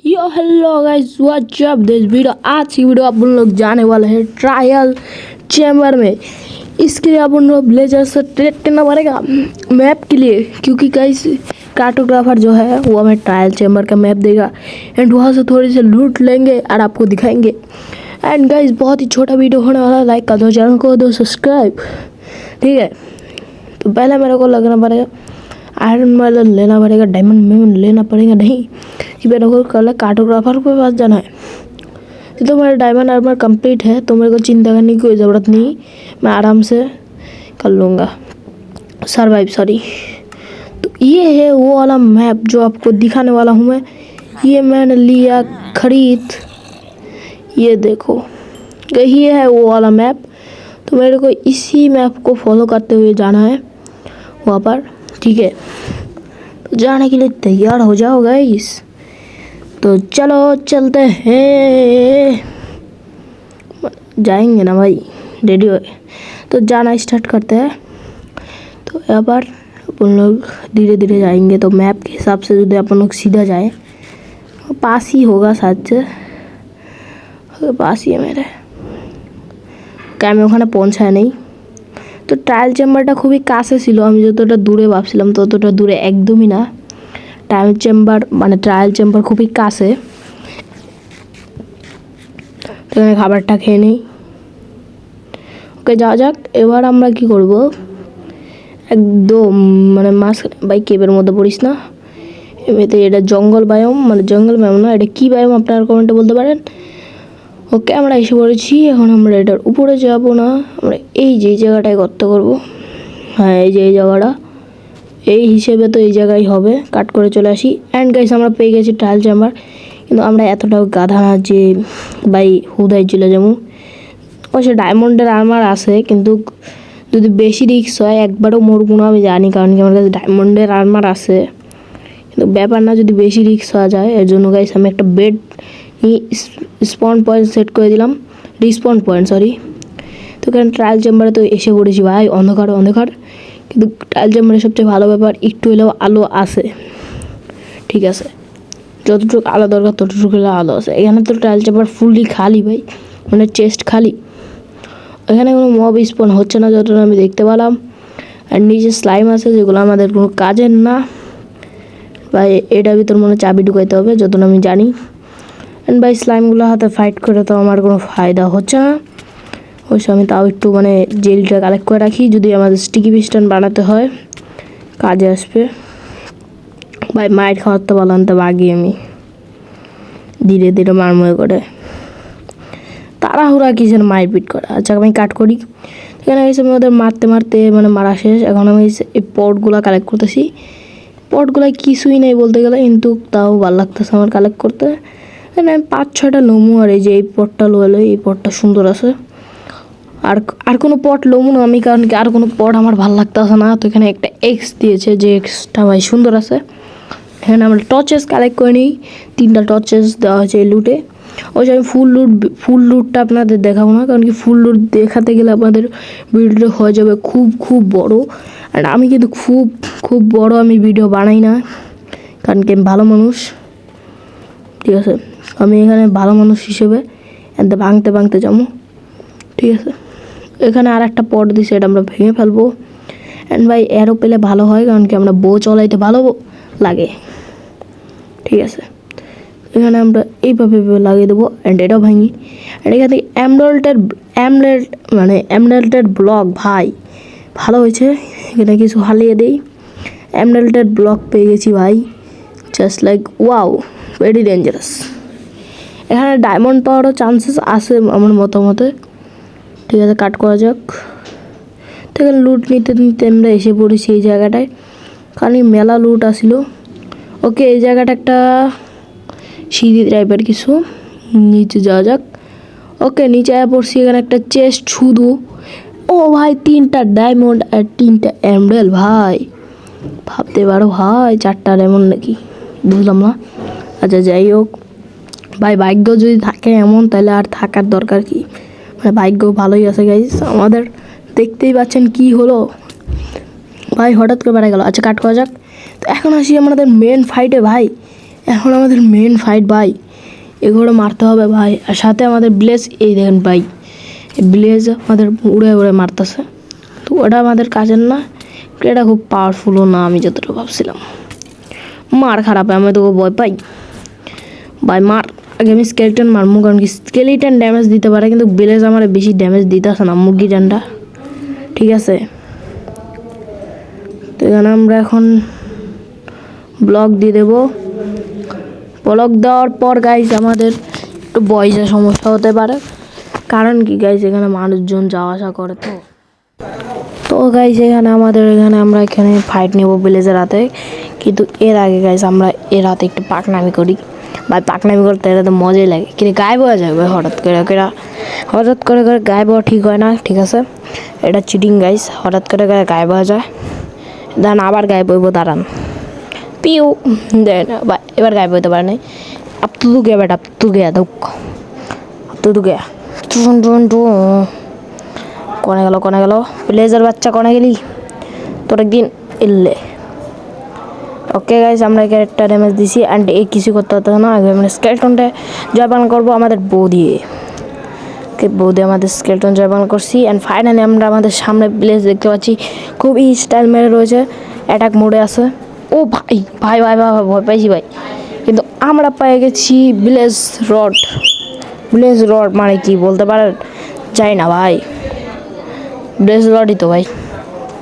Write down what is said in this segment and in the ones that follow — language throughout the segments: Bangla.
Yo hello guys what's up this video. आज की वीडियो अपन लोग जाने वाले हैं ट्रायल चैम्बर में। इसके लिए अपन लोग ब्लेजर से ट्रेड करना पड़ेगा मैप के लिए, क्योंकि गाइस कार्टोग्राफर जो है वो हमें ट्रायल चैम्बर का मैप देगा एंड वहाँ से थोड़ी सी लूट लेंगे और आपको दिखाएंगे। एंड गाइस बहुत ही छोटा वीडियो होने वाला है, लाइक कर दो, चैनल को दो सब्सक्राइब, ठीक है। तो पहले मेरे को लगना पड़ेगा आयरन मेलन लेना पड़ेगा, डायमंड मेलन लेना पड़ेगा नहीं कि मेरे को कल कार्टोग्राफर के पास जाना है। तो मेरा डायमंड आर्मर कंप्लीट है, तो मेरे को चिंता करने की कोई ज़रूरत नहीं, मैं आराम से कर लूँगा सरवाइव। सॉरी, तो ये है वो वाला मैप जो आपको दिखाने वाला हूँ मैं। ये मैंने लिया खरीद, ये देखो ये है वो वाला मैप। तो मेरे को इसी मैप को फॉलो करते हुए जाना है वहाँ पर, ठीक है। तो जाने के लिए तैयार हो जाओ गाइस, तो चलो चलते हैं, जाएंगे ना भाई, रेडी हो। तो जाना स्टार्ट करते हैं। तो यहाँ पर अपन लोग धीरे धीरे जाएंगे, तो मैप के हिसाब से यदि अपन लोग सीधा जाए पास ही होगा, शायद से पास ही है मेरे, क्या मैं ওখানে পৌঁছায় নেই। তো ট্রায়াল চেম্বারটা খুবই কাছে ছিল, আমি যতটা দূরে ভাবছিলাম ততটা দূরে একদমই না। ট্রায়াল চেম্বার খুবই কাছে। তো এখানে খাবারটা খেয়ে নিই, ওকে যাওয়া যাক। এবার আমরা কি করব, একদম মাছ ভাই কেবের মধ্যে পড়িস না। এমনিতে এটা জঙ্গল বায়োম, জঙ্গল বায়োম না, এটা কী বায়োম আপনারা কমেন্টে বলতে পারেন। ওকে আমরা এসে পড়েছি, এখন আমরা এটার উপরে যাব না, আমরা এই যে জায়গাটায় গর্ত করব। হ্যাঁ, এই যে এই জায়গাটা, এই হিসেবে তো এই জায়গায় হবে, কাট করে চলে আসি। অ্যান্ড গাইস আমরা পেয়ে গেছি ট্রায়াল চেম্বার, কিন্তু আমরা এতটাও গাধা না যে ভাই হুদাই চলে যাবো। অবশ্য ডায়মন্ডের আর্মার আছে, কিন্তু যদি বেশি রিস্ক হয় একবারও মরবো না আমি জানি, কারণ কি আমার কাছে ডায়মন্ডের আর্মার আছে। কিন্তু ব্যাপার না, যদি বেশি রিস্ক হওয়া যায়, এর জন্য গাইস আমি একটা বেড স্পন পয়েন্ট সেট করে দিলাম, রিস্পন পয়েন্ট সরি। তো এখানে ট্রায়াল চেম্বারে তো এসে পড়েছি ভাই, অন্ধকার অন্ধকার, কিন্তু ট্রায়াল চেম্বারের সবচেয়ে ভালো ব্যাপার একটু হলেও আলো আসে, ঠিক আছে। যতটুকু আলো দরকার ততটুকু হলেও আলো আছে। এখানে তো ট্রায়াল চেম্বার ফুললি খালি ভাই, চেস্ট খালি, এখানে কোনো মব স্পন হচ্ছে না যতটা আমি দেখতে পেলাম। আর নিচে স্লাইম আছে যেগুলো আমাদের কোনো কাজের না ভাই, এটার ভিতর চাবি ঢুকাইতে হবে যতটা আমি জানি। অ্যান্ড ভাই স্লাইমগুলো হাতে ফাইট করে তো আমার কোনো ফায়দা হচ্ছে না, অবশ্য আমি তাও একটু জেলটা কালেক্ট করে রাখি, যদি আমাদের স্টিকি পিস্টন বানাতে হয় কাজে আসবে। ভাই মাইট খাওয়ার তো বললাম, তো বাগি আমি ধীরে ধীরে মারময় করে, তাড়াহুড়া কিসের মারপিট করে। আচ্ছা আমি কাট করি, এখানে এসে আমি ওদের মারতে মারতে মারা শেষ। এখন আমি এই পটগুলো কালেক্ট করতেছি, পটগুলো কিছুই নেই বলতে গেলে, কিন্তু তাও ভালো লাগতেছে আমার কালেক্ট করতে। এখানে আমি 5-6টা লমু, আর এই যে এই পটটা লোয়ালো, এই পটটা সুন্দর আছে। আর কোনো পট লমু না আমি, কারণ কি আর কোনো পট আমার ভালো লাগতেছে না। তো এখানে একটা এক্স দিয়েছে, যে এক্সটা ভাই সুন্দর আছে। এখানে আমরা টর্চেস কালেক্ট করে নিই, 3টা টর্চেস দেওয়া হয়েছে এই লুটে। ওই যে আমি ফুল লুটটা আপনাদের দেখাবো না, কারণ কি ফুল লুট দেখাতে গেলে আপনাদের ভিডিও হয়ে যাবে খুব বড়। আর আমি কিন্তু খুব বড় আমি ভিডিও বানাই না, কারণ কি আমি ভালো মানুষ, ঠিক আছে। আমি এখানে ভালো মানুষ হিসেবে এতে ভাঙতে যাবো, ঠিক আছে। এখানে আর একটা পট দিছে, এটা আমরা ভেঙে ফেলবো। অ্যান্ড ভাই এরও পেলে ভালো হয়, কারণ কি আমরা বউ চলাইতে ভালো লাগে, ঠিক আছে। এখানে আমরা এইভাবে লাগিয়ে দেবো, অ্যান্ড এটাও ভাঙি। অ্যান্ড এখান থেকে এমরাল্ডের ব্লক ভাই ভালো হয়েছে, এখানে কিছু হালিয়ে দিই। এমরাল্ডের ব্লক পেয়ে গেছি ভাই, just like wow, very dangerous. এখানে ডায়মন্ড পাওয়ারও চান্সেস আছে আমার মতামতে, ঠিক আছে। কাট করা যাক। তো এখানে লুট নিতে আমরা এসে পড়েছি এই জায়গাটায়, কারণ মেলা লুট আসিল। ওকে, এই জায়গাটা একটা সিঁড়ি টাইপের কিছু, নিচে যাওয়া যাক। ওকে, নিচে আয়া পড়ছি, এখানে একটা চেস্ট শুধু। ও ভাই 3টা ডায়মন্ড আর 3টা এমরাল্ড ভাই, ভাবতে পারো ভাই 4টা ডায়মন্ড নাকি, বুঝলাম না। আচ্ছা যাই হোক ভাই, ভাগ্য যদি থাকে এমন তাহলে আর থাকার দরকার কি, ভাগ্য ভালোই আছে গাইস আমাদের। দেখতেই পাচ্ছেন কি হলো ভাই, হঠাৎ করে বেড়ে গেল। আচ্ছা কাট করা যাক। তো এখন আসি আমাদের মেন ফাইটে ভাই। এখন আমাদের মেন ফাইট ভাই, এগুলো মারতে হবে ভাই। আর সাথে আমাদের ব্লেজ, এই দেখেন ভাই, ব্লেজ আমাদের উড়ে উড়ে মারতেছে। তো ওটা আমাদের কাজের না, এটা খুব পাওয়ারফুলও না আমি যতটা ভাবছিলাম। মার খারাপ, আমি তোকে ভয় পাই ভাই। মার আগে, আমি স্কেলেটন মারমু, কারণ কি স্কেলেটন ড্যামেজ দিতে পারে, কিন্তু ব্লেজ আমার বেশি ড্যামেজ দিতেছে না মুরগি ডান্ডা। ঠিক আছে, তো এখানে আমরা এখন ব্লক দিয়ে দেবো। ব্লক দেওয়ার পর গাইজ আমাদের একটু বয়সের সমস্যা হতে পারে, কারণ কি গাইজ এখানে মানুষজন যাওয়া আসা করে। তো গাইজ এখানে আমরা এখানে ফাইট নেব ভিলেজের হাতে, কিন্তু এর আগে গাইজ আমরা এর হাতে একটু পাকনামি করি ভাই। পাকনামি করতে এটা তো মজাই লাগে, কিন্তু গায়েব হয়ে যায় ভাই হঠাৎ করে গায়েব হওয়া ঠিক হয় না। ঠিক আছে, এটা চিটিং গাইজ, হঠাৎ করে গায়েব হয়ে যায়, দাঁড়ান আবার গায়েব হইব, দাঁড়ান পিউ দেয় না বা এবার গায়েব হইতে পারে নাই। আপ তু গিয়া বেটা, আপ তু গিয়া দুঃখ, আপ তু গিয়া কনে গেল প্লেজার বাচ্চা, কনে গেলি তোর একদিন এলে। ওকে গাইজ, আমরা একটা ড্যামেজ দিছি অ্যান্ড এই কিছু করতে হতো না। আগে আমরা স্কেলটনটা জয়পান করবো আমাদের বউ দিয়ে। বউ দিয়ে আমাদের স্কেলটন জয়পান করছি অ্যান্ড ফাইনালি আমরা আমাদের সামনে প্লেস দেখতে পাচ্ছি, খুবই স্টাইল মেরে রয়েছে, অ্যাটাক মোডে আছে। ও ভাই ভাই ভাই ভাই ভয় পাইছি ভাই, কিন্তু আমরা পেয়ে গেছি ব্লেজ রড। ব্লেজ রড মানে কি বলতে পারেন যাই না ভাই, ব্লেজ রডই তো ভাই,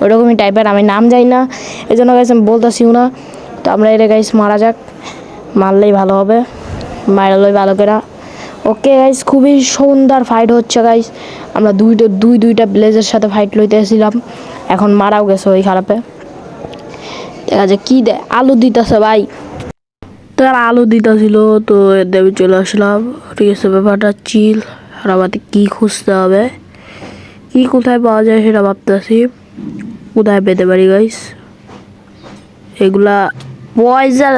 ওইরকমই টাইপের, আমি নাম যাই না এই জন্য গাইস আমি বলতেছিও না। তো আমরা এটা গাইস মারা যাক, মারলেই ভালো হবে, মারলেই ভালো করে। ওকে গাইস, খুবই সুন্দর ফাইট হচ্ছে গাইস। আমরা দুইটা ব্লেজের সাথে ফাইট লইতেছিলাম, এখন মারাও গেছে ওই খারাপে। দেখা যায় কী দেয়, আলু দিতেছে ভাই। তো আর আলু দিতেছিল, তো এর দেবে চলে আসলাম। ঠিক আছে, ব্যাপারটা চিল। আর আমাদের কী খুঁজতে হবে, কী কোথায় পাওয়া যায় সেটা ভাবতেছি, কোথায় পেতে পারি গাইস এগুলা। পয়সা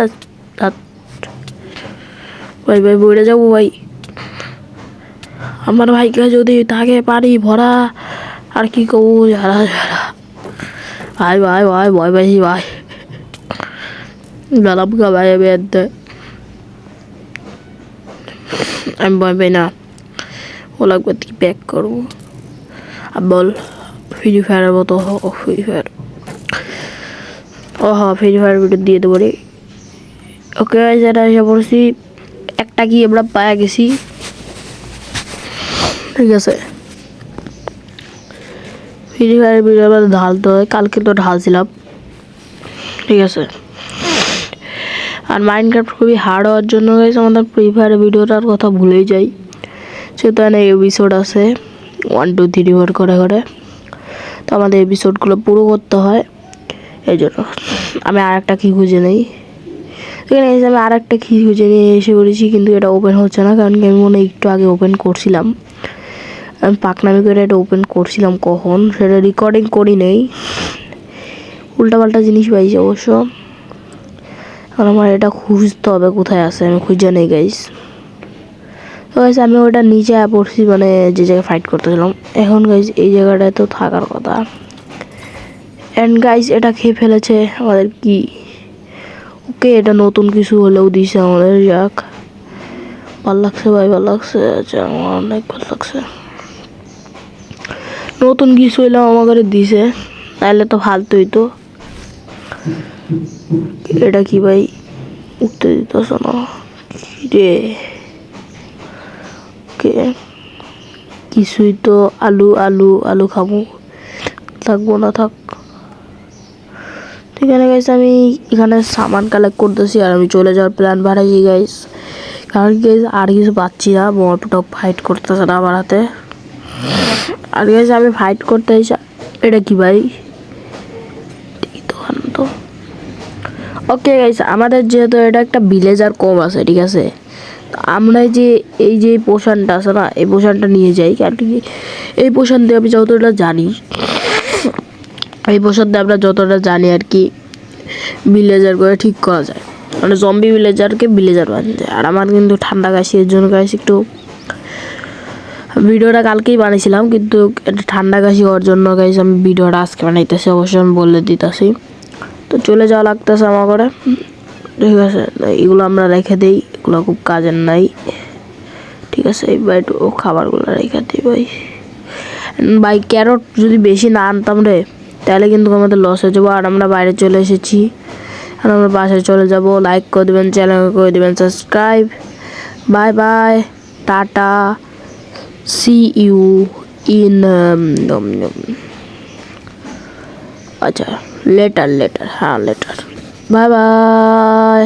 ভাই ভাই বইরে যাবো ভাই, আমার ভাইকে যদি তাকে পারি ভরা, আর কি করবো যারা ভাই ভাই ভাই ভয় পাইছি ভাই, গেলাম গা ভাই। আমি ভয় পাই না, ও লাগবে কি ব্যাক করবো। আর বল ফ্রি ফায়ারের মতো, ফ্রি ফায়ার, ও হ্যাঁ ফ্রি ফায়ার ভিডিও দিয়ে দেবো রে। ওকে যেটা এসে পড়ছি, একটা কি আমরা পায়ে গেছি। ঠিক আছে, ফ্রি ফায়ারের ভিডিও আমাদের ঢালতে হয়, কালকে তো ঢালছিলাম। ঠিক আছে, আর মাইনক্রাফট খুবই হার্ড হওয়ার জন্য গেছে আমাদের ফ্রি ফায়ারের ভিডিওটার কথা ভুলেই যাই। সেহেতু এনে এপিসোড আছে 1 2 3 4 করে, তো আমাদের এপিসোডগুলো পুরো করতে হয়। এই জন্য আমি আর একটা কি খুঁজে নেই, এখানে এসে আমি আর একটা কি খুঁজে নিয়ে এসে পড়েছি, কিন্তু এটা ওপেন হচ্ছে না, কারণ কি আমি মনে একটু আগে ওপেন করছিলাম। আমি পাকনামি করে এটা ওপেন করছিলাম, কখন সেটা রেকর্ডিং করি নেই, উল্টাপাল্টা জিনিস পাইছি অবশ্য। আর আমার এটা খুঁজতে হবে কোথায় আছে, আমি খুঁজে নেই গাইস। তো গাইস আমি ওটা নিচে পড়ছি, মানে যে জায়গায় ফাইট করতেছিলাম। এখন গাইস এই জায়গাটায় তো থাকার কথা, অ্যান্ড গাইস এটা খেয়ে ফেলেছে আমাদের কি। ওকে, এটা নতুন কিছু হলেও দিছে আমাদের, যাক ভাল লাগছে ভাই, ভাল লাগছে। আচ্ছা, আমার অনেক ভাল লাগছে, নতুন কিছু হইলেও আমাকে দিছে, তাহলে তো ফালতুই তো। এটা কি ভাই, উঠতে দিতেছ না রে। কে কিছুই তো, আলু আলু আলু খাবো, থাকবো না থাক। ঠিক আছে গাইস, আমি এখানে সামান কালেক্ট করতেছি আর আমি চলে যাওয়ার প্ল্যান বানাইছি গাইস, কারণ গাইস আর কিছু পাচ্ছি না, বড়টা ফাইট করতেছে না আমার হাতে। আর গাইস আমি ফাইট করতে এসে, এটা কি ভাই, তো ওকে গাইস, আমাদের যেহেতু এটা একটা ভিলেজার কম আছে, ঠিক আছে, আমরা যে এই যে পোশানটা আছে না, এই পোশানটা নিয়ে যাই, কারণ কি এই পোশান দিয়ে আমি যতটা জানি, এই পোশান দিয়ে আমরা যতটা জানি আর কি ভিলেজার করে ঠিক করা যায়, মানে জম্বি ভিলেজারকে ভিলেজার বানাতে যায়। আর আমার কিন্তু ঠান্ডা কাশি, এর জন্য গাইস একটু ভিডিওটা কালকেই বানিয়েছিলাম, কিন্তু এটা ঠান্ডা কাশি হওয়ার জন্য গাইস আমি ভিডিওটা আজকে বানাইতেছি, অবশ্যই আমি বলে দিতেছি। তো চলে যাওয়া লাগতেছে আমার ঘরে, ঠিক আছে, এগুলো আমরা রেখে দিই, এগুলো খুব কাজের নাই। ঠিক আছে, এইবার একটু খাবারগুলো রেখে দিই ভাই। ভাই ক্যারট যদি বেশি না আনতাম রে, তাহলে কিন্তু আমাদের লস হয়ে যাবো। আর আমরা বাইরে চলে এসেছি, আর আমরা বাসায় চলে যাব। লাইক করে দেবেন, চ্যানেল করে দেবেন subscribe. Bye bye, tata, see you in আচ্ছা লেটার, হ্যাঁ লেটার, বাই বাই।